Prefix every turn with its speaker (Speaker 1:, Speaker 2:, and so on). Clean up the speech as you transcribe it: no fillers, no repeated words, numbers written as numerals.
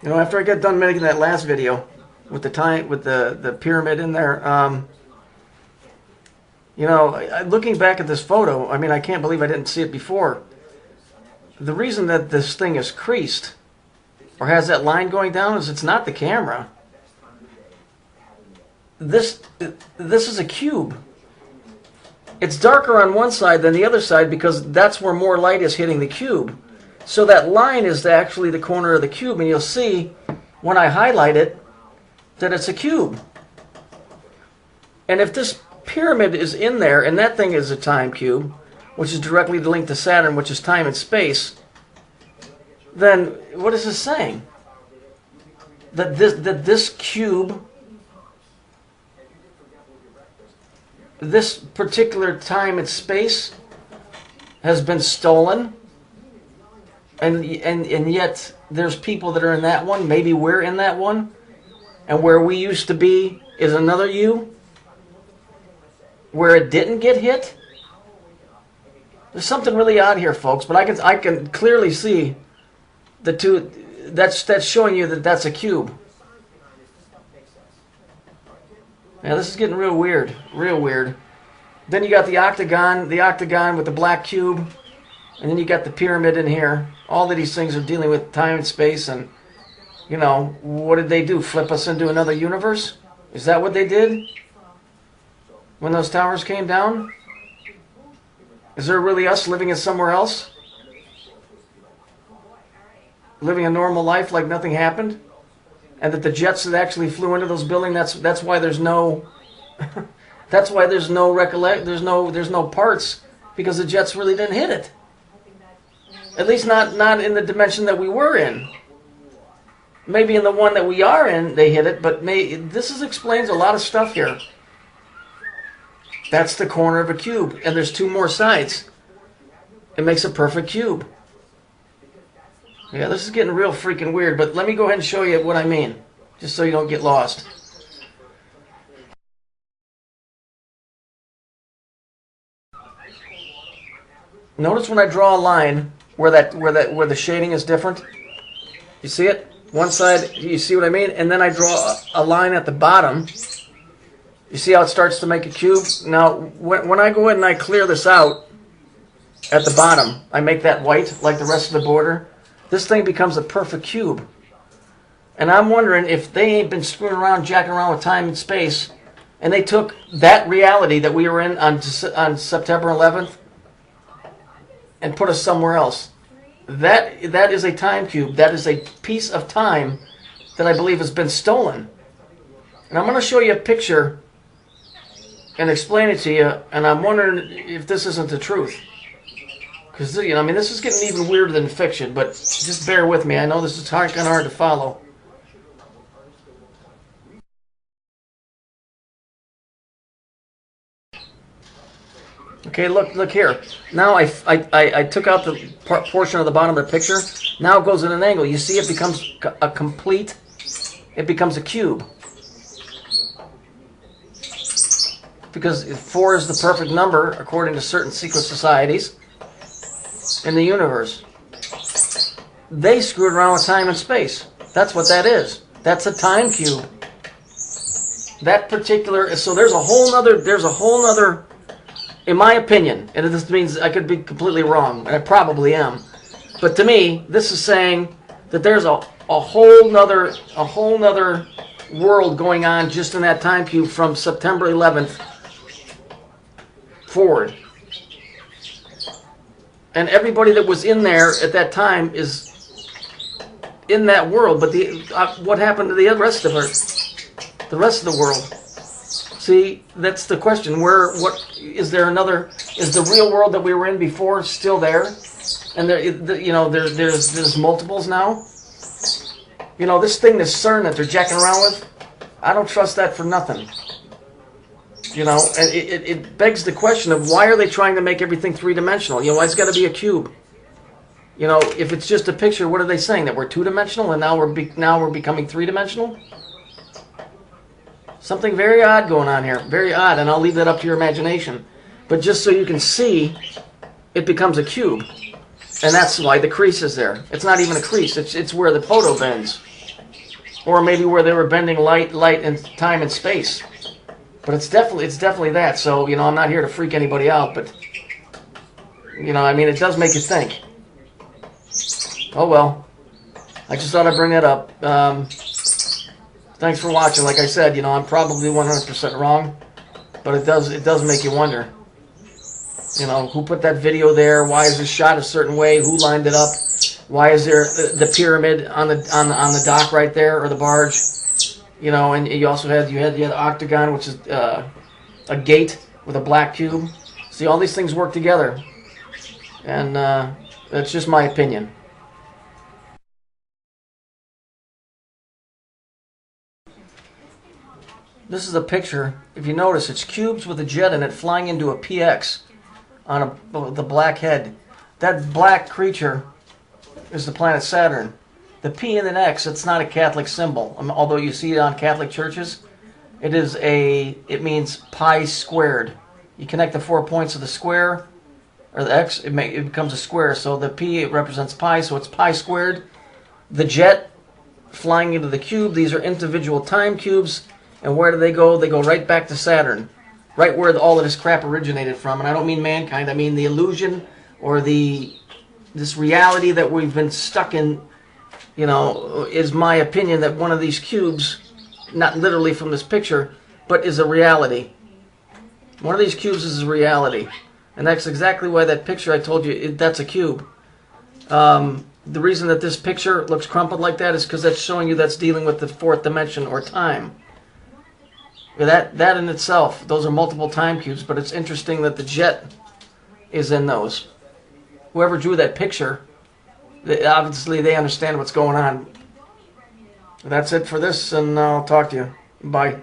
Speaker 1: You know, after I got done making that last video with the pyramid in there, you know, looking back at this photo, I mean, I can't believe I didn't see it before. The reason that this thing is creased or has that line going down is it's not the camera. This is a cube. It's darker on one side than the other side because that's where more light is hitting the cube. So that line is actually the corner of the cube, and you'll see when I highlight it that it's a cube. And if this pyramid is in there and that thing is a time cube, which is directly linked to Saturn, which is time and space, then what is this saying? That this cube, this particular time and space, has been stolen, and yet there's people that are in that one. Maybe we're in that one, and where we used to be is another you, where it didn't get hit. There's something really odd here, folks, but I can clearly see the two. That's showing you that that's a cube. Now this is getting real weird, real weird. Then you got the octagon with the black cube, and then you got the pyramid in here. All of these things are dealing with time and space, and you know, what did they do? Flip us into another universe? Is that what they did when those towers came down? Is there really us living in somewhere else? Living a normal life like nothing happened? And that the jets that actually flew into those buildings, that's why there's no that's why there's no there's no parts, because the jets really didn't hit it. At least not in the dimension that we were in. Maybe in the one that we are in they hit it, but this explains a lot of stuff here. That's the corner of a cube, and there's two more sides. It makes a perfect cube. Yeah, this is getting real freaking weird, but let me go ahead and show you what I mean, just so you don't get lost. Notice when I draw a line where the shading is different. You see it? One side, you see what I mean? And then I draw a line at the bottom. You see how it starts to make a cube? Now, when I go in and I clear this out at the bottom, I make that white like the rest of the border. This thing becomes a perfect cube. And I'm wondering if they ain't been screwing around, jacking around with time and space, and they took that reality that we were in on September 11th and put us somewhere else. That is a time cube. That is a piece of time that I believe has been stolen. And I'm going to show you a picture and explain it to you, and I'm wondering if this isn't the truth. Because, you know, I mean, this is getting even weirder than fiction, but just bear with me. I know this is kind of hard to follow. Okay, look here. Now I took out the portion of the bottom of the picture. Now it goes at an angle. You see it becomes it becomes a cube. Because 4 is the perfect number according to certain secret societies in the universe. They screwed around with time and space. That's what that is. That's a time cube. That particular, so there's a whole nother, in my opinion, and this means I could be completely wrong, and I probably am, but to me, this is saying that there's a whole nother world going on just in that time cube from September 11th forward. And everybody that was in there at that time is in that world. But what happened to the rest of it? The rest of the world. See, that's the question. Is the real world that we were in before still there? And there's multiples now. You know, this thing, this CERN that they're jacking around with, I don't trust that for nothing. You know, and it begs the question of why are they trying to make everything three-dimensional? You know, why it's got to be a cube? You know, if it's just a picture, what are they saying? That we're two-dimensional and now we're becoming three-dimensional? Something very odd going on here. Very odd, and I'll leave that up to your imagination. But just so you can see, it becomes a cube. And that's why the crease is there. It's not even a crease. It's where the photo bends. or maybe where they were bending light, and time and space. But it's definitely that. So I'm not here to freak anybody out, but I mean, it does make you think. Oh well, I just thought I'd bring that up. Thanks for watching. Like I said, I'm probably 100% wrong, but it does make you wonder. Who put that video there? Why is it shot a certain way? Who lined it up? Why is there the pyramid on the dock right there, or the barge? And you also had the octagon, which is a gate with a black cube. See, all these things work together, and that's just my opinion. This is a picture. If you notice, it's cubes with a jet in it flying into a PX on the black head. That black creature is the planet Saturn. The P and an X, it's not a Catholic symbol. Although you see it on Catholic churches, it means pi squared. You connect the 4 points of the square, or the X, it becomes a square. So the P, it represents pi, so it's pi squared. The jet flying into the cube, these are individual time cubes. And where do they go? They go right back to Saturn. Right where all of this crap originated from. And I don't mean mankind, I mean the illusion, or this reality that we've been stuck in, is my opinion that one of these cubes, not literally from this picture, but is a reality. One of these cubes is a reality. And that's exactly why that picture I told you, that's a cube. The reason that this picture looks crumpled like that is because that's showing you that's dealing with the fourth dimension, or time. That in itself, those are multiple time cubes, but it's interesting that the jet is in those. Whoever drew that picture, obviously they understand what's going on. That's it for this, and I'll talk to you. Bye.